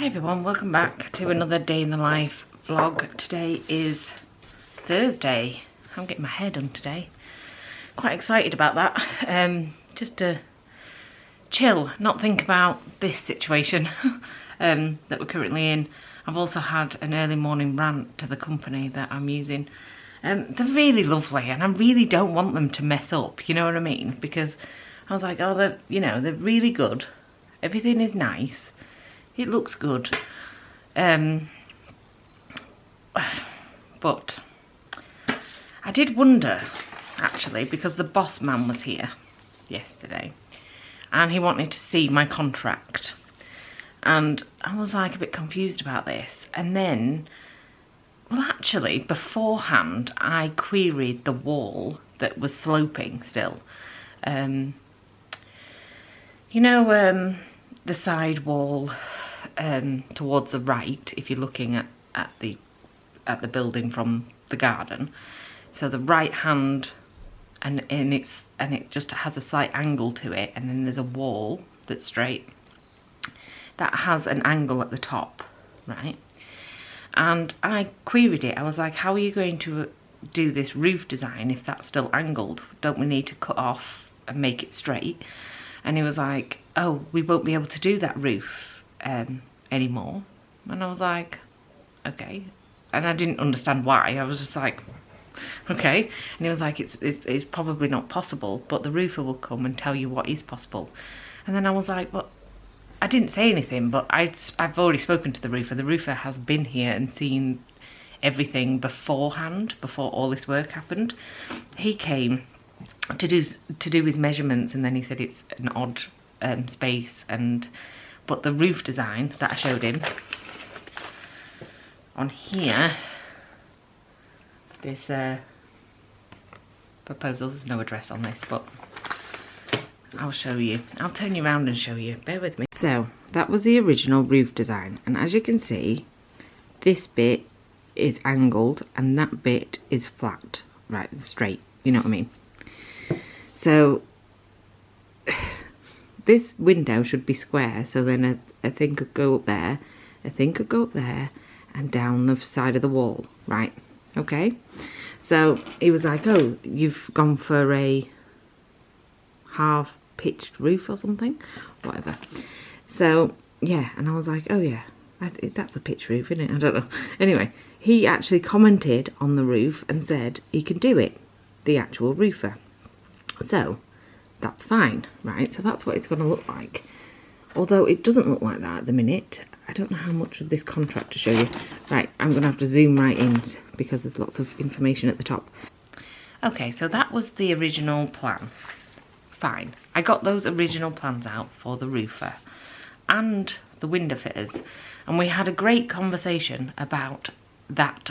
Hi everyone, welcome back to another day in the life vlog. Today is Thursday. I'm getting my hair done today. Quite excited about that. Just to chill, not think about this situation that we're currently in. I've also had an early morning rant to the company that I'm using. They're really lovely and I really don't want them to mess up, you know what I mean? Because I was like, oh, they're really good. Everything is nice. It looks good, but I did wonder, actually, because the boss man was here yesterday and he wanted to see my contract, and I was like a bit confused about this. And then, well, actually, beforehand I queried the wall that was sloping still. You know, the side wall towards the right, if you're looking at the building from the garden. So the right hand, and it just has a slight angle to it, and then there's a wall that's straight that has an angle at the top, right? And I queried it. I was like, how are you going to do this roof design if that's still angled? Don't we need to cut off and make it straight? And he was like, oh, we won't be able to do that roof anymore. And I was like, okay. And I didn't understand why. I was just like, okay. And he was like, it's probably not possible, but the roofer will come and tell you what is possible. And then I was like, well, I didn't say anything, but I've already spoken to the roofer. The roofer has been here and seen everything beforehand, before all this work happened. He came to do his measurements, and then he said it's an odd space, but the roof design that I showed him on here, this proposal, there's no address on this, but I'll show you. I'll turn you around and show you, bear with me. So that was the original roof design, and as you can see, this bit is angled and that bit is flat, right, straight, you know what I mean? So this window should be square, so then a thing could go up there, a thing could go up there, and down the side of the wall, right? Okay? So he was like, oh, you've gone for a half-pitched roof or something? Whatever. So, yeah, and I was like, oh yeah, that's a pitch roof, isn't it? I don't know. Anyway, he actually commented on the roof and said he can do it, the actual roofer. So that's fine, right? So that's what it's going to look like. Although it doesn't look like that at the minute. I don't know how much of this contract to show you. Right, I'm going to have to zoom right in because there's lots of information at the top. Okay, so that was the original plan. Fine. I got those original plans out for the roofer and the window fitters, and we had a great conversation about that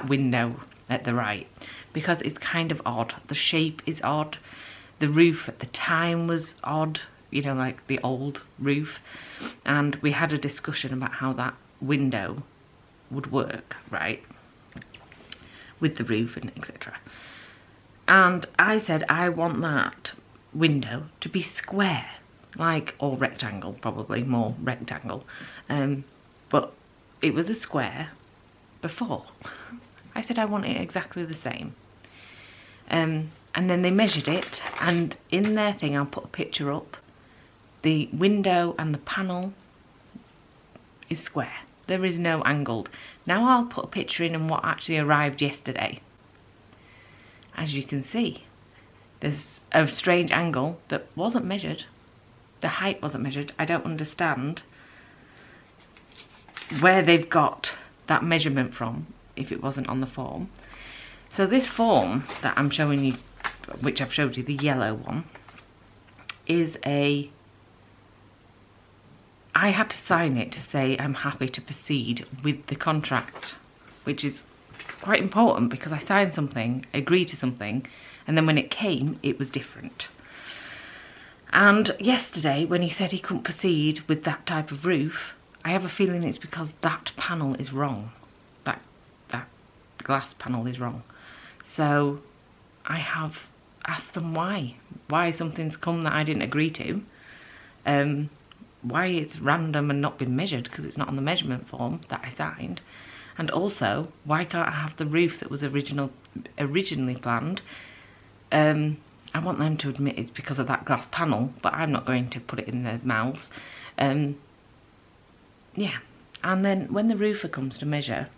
window at the right, because it's kind of odd. The shape is odd. The roof at the time was odd, you know, like the old roof. And we had a discussion about how that window would work, right, with the roof and etc. And I said I want that window to be square, like, or rectangle, probably more rectangle. But it was a square before. I said I want it exactly the same. And then they measured it, and in their thing, I'll put a picture up. The window and the panel is square. There is no angled. Now I'll put a picture in and what actually arrived yesterday. As you can see, there's a strange angle that wasn't measured. The height wasn't measured. I don't understand where they've got that measurement from if it wasn't on the form. So this form that I'm showing you, which I've showed you, the yellow one, is I had to sign it to say I'm happy to proceed with the contract, which is quite important because I signed something, agreed to something, and then when it came, it was different. And yesterday, when he said he couldn't proceed with that type of roof, I have a feeling it's because that panel is wrong. That glass panel is wrong. So I have asked them why something's come that I didn't agree to. why it's random and not been measured, because it's not on the measurement form that I signed. And also, why can't I have the roof that was originally planned? I want them to admit it's because of that glass panel, but I'm not going to put it in their mouths. Yeah, and then when the roofer comes to measure,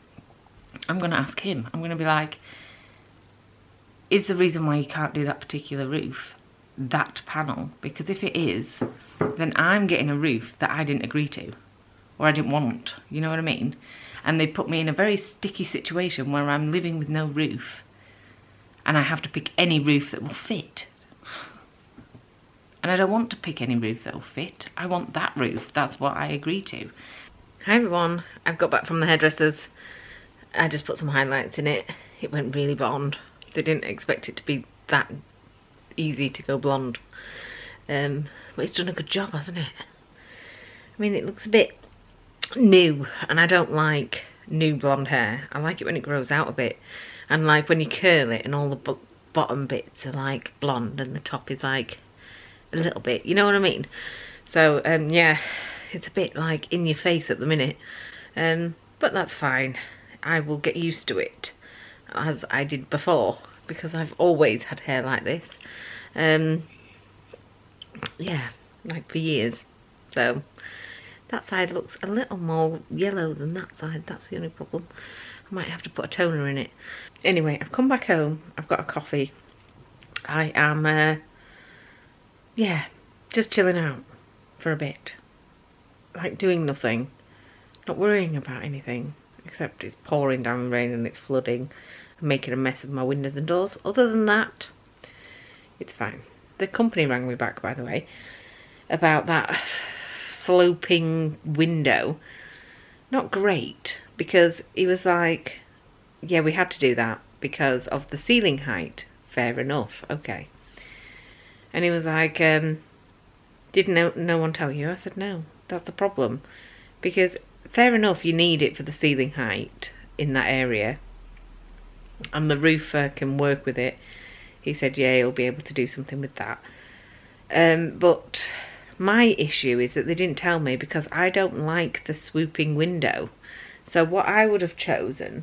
I'm going to ask him. I'm going to be like, is the reason why you can't do that particular roof that panel? Because if it is, then I'm getting a roof that I didn't agree to, or I didn't want, you know what I mean? And they put me in a very sticky situation where I'm living with no roof, and I have to pick any roof that will fit. And I don't want to pick any roof that will fit. I want that roof. That's what I agree to. Hi everyone, I've got back from the hairdressers. I just put some highlights in it. It went really blonde. They didn't expect it to be that easy to go blonde. But it's done a good job, hasn't it? I mean, it looks a bit new, and I don't like new blonde hair. I like it when it grows out a bit, and like when you curl it and all the bottom bits are like blonde and the top is like a little bit, you know what I mean? So yeah, it's a bit like in your face at the minute, but that's fine. I will get used to it, as I did before, because I've always had hair like this. Yeah, like for years. So that side looks a little more yellow than that side. That's the only problem. I might have to put a toner in it. Anyway, I've come back home. I've got a coffee. I am, yeah, just chilling out for a bit. Like doing nothing. Not worrying about anything. Except it's pouring down rain and it's flooding. I'm making a mess of my windows and doors. Other than that, it's fine. The company rang me back, by the way, about that sloping window. Not great, because he was like, yeah, we had to do that because of the ceiling height. Fair enough, okay. And he was like, did no one tell you? I said, no, that's the problem. Because fair enough, you need it for the ceiling height in that area, and the roofer can work with it. He said, yeah, he'll be able to do something with that. But my issue is that they didn't tell me, because I don't like the swooping window. So what I would have chosen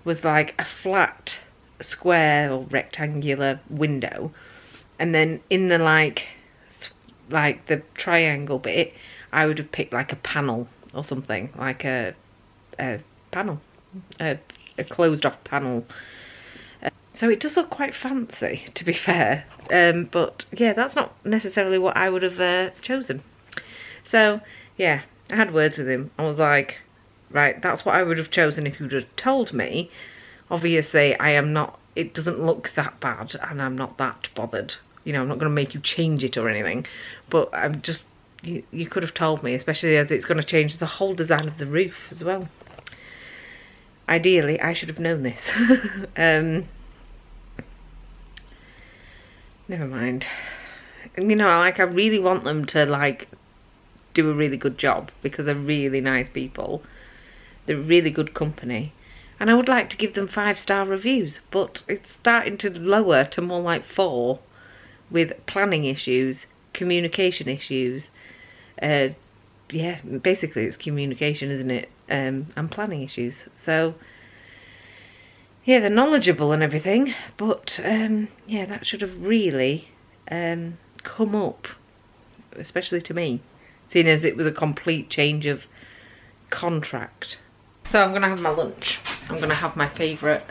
was like a flat square or rectangular window, and then in the like the triangle bit, I would have picked like a panel or something, like a panel, a closed off panel. So it does look quite fancy, to be fair, but yeah, that's not necessarily what I would have chosen. So yeah, I had words with him. I was like, right, that's what I would have chosen if you would have told me. Obviously, I am not, it doesn't look that bad, and I'm not that bothered. You know, I'm not going to make you change it or anything, but I'm just, you could have told me, especially as it's going to change the whole design of the roof as well. Ideally, I should have known this. Never mind. You know, like, I really want them to, like, do a really good job, because they're really nice people. They're really good company. And I would like to give them 5-star reviews, but it's starting to lower to more like 4, with planning issues, communication issues. Yeah, basically it's communication, isn't it? And planning issues. So yeah, they're knowledgeable and everything, but yeah, that should have really come up, especially to me, seeing as it was a complete change of contract. So I'm gonna have my lunch. I'm gonna have my favourite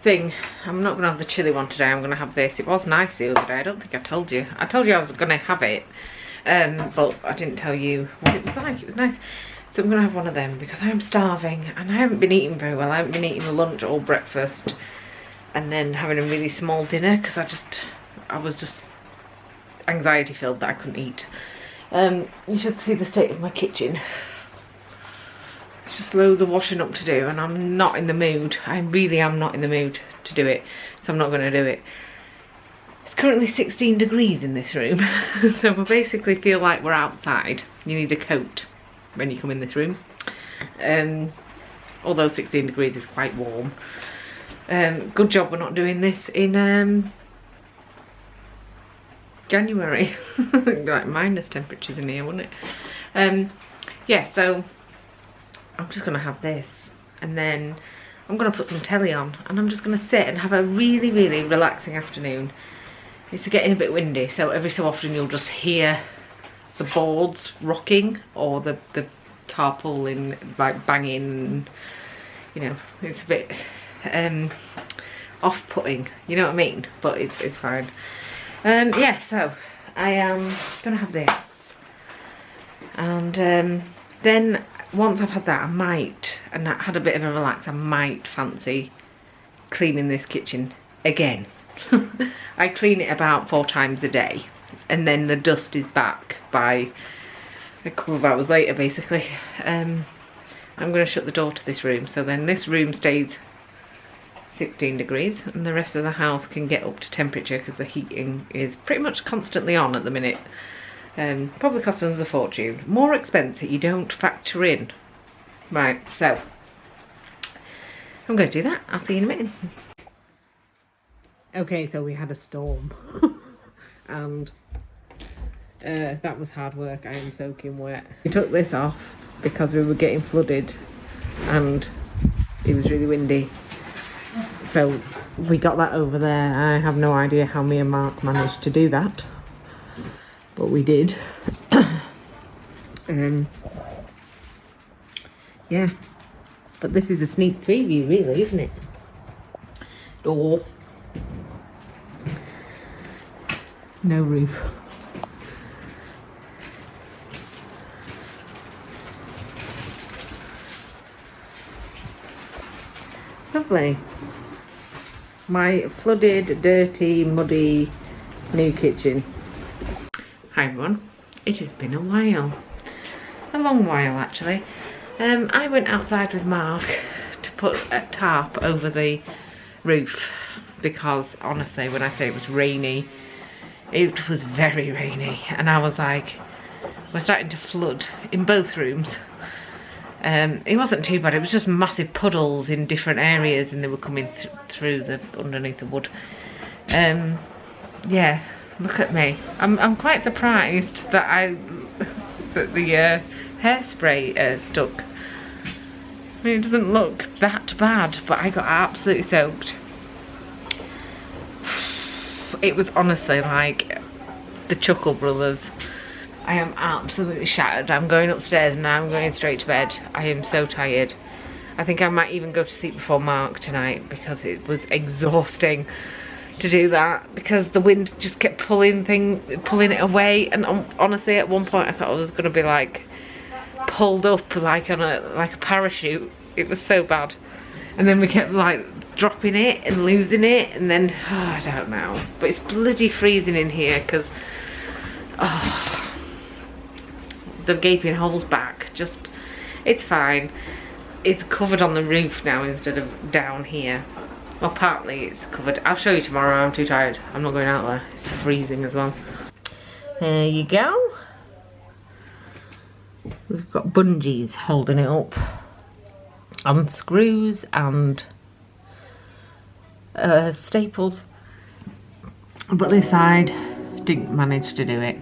thing. I'm not gonna have the chili one today. I'm gonna have this. It was nice the other day. I don't think I told you. I told you I was gonna have it, but I didn't tell you what it was like. It was nice. So I'm gonna have one of them because I'm starving and I haven't been eating very well. I haven't been eating lunch or breakfast, and then having a really small dinner because I was just anxiety filled that I couldn't eat. You should see the state of my kitchen. It's just loads of washing up to do, and I'm not in the mood. I really am not in the mood to do it, so I'm not going to do it. It's currently 16 degrees in this room, so we basically feel like we're outside. You need a coat when you come in this room. Although 16 degrees is quite warm. Good job we're not doing this in January. Like minus temperatures in here, wouldn't it? Yeah, so I'm just gonna have this, and then I'm gonna put some telly on, and I'm just gonna sit and have a really, really relaxing afternoon. It's getting a bit windy, so every so often you'll just hear the boards rocking or the tarpaulin like banging. You know, it's a bit off-putting, you know what I mean? But it's fine. Yeah, so I am gonna have this, and then once I've had that, I might, and I had a bit of a relax, I might fancy cleaning this kitchen again. I clean it about 4 times a day, and then the dust is back by a couple of hours later, basically. I'm going to shut the door to this room, so then this room stays 16 degrees and the rest of the house can get up to temperature, because the heating is pretty much constantly on at the minute. Probably costing us a fortune. More expense that you don't factor in. Right, so I'm going to do that. I'll see you in a minute. Okay, so we had a storm and that was hard work. I am soaking wet. We took this off because we were getting flooded and it was really windy. So we got that over there. I have no idea how me and Mark managed to do that, but we did. Yeah, but this is a sneak preview really, isn't it? Door. No roof. Lovely. My flooded, dirty, muddy new kitchen. Hi everyone. It has been a while. A long while actually. I went outside with Mark to put a tarp over the roof because honestly when I say it was rainy, it was very rainy, and I was like, we're starting to flood in both rooms. It wasn't too bad, it was just massive puddles in different areas and they were coming through the underneath the wood. Yeah, look at me. I'm quite surprised that the hairspray stuck. I mean, it doesn't look that bad, but I got absolutely soaked. It was honestly like the Chuckle Brothers. I am absolutely shattered. I'm going upstairs now. I'm going straight to bed. I am so tired. I think I might even go to sleep before Mark tonight because it was exhausting to do that, because the wind just kept pulling it away, and honestly at one point I thought I was going to be like pulled up like on a parachute. It was so bad. And then we kept like dropping it and losing it, and then I don't know, but it's bloody freezing in here because the gaping hole's back. Just, it's fine. It's covered on the roof now instead of down here. Well, partly it's covered. I'll show you tomorrow. I'm too tired. I'm not going out there. It's freezing as well. There you go. We've got bungees holding it up and screws and staples, but this side didn't manage to do it.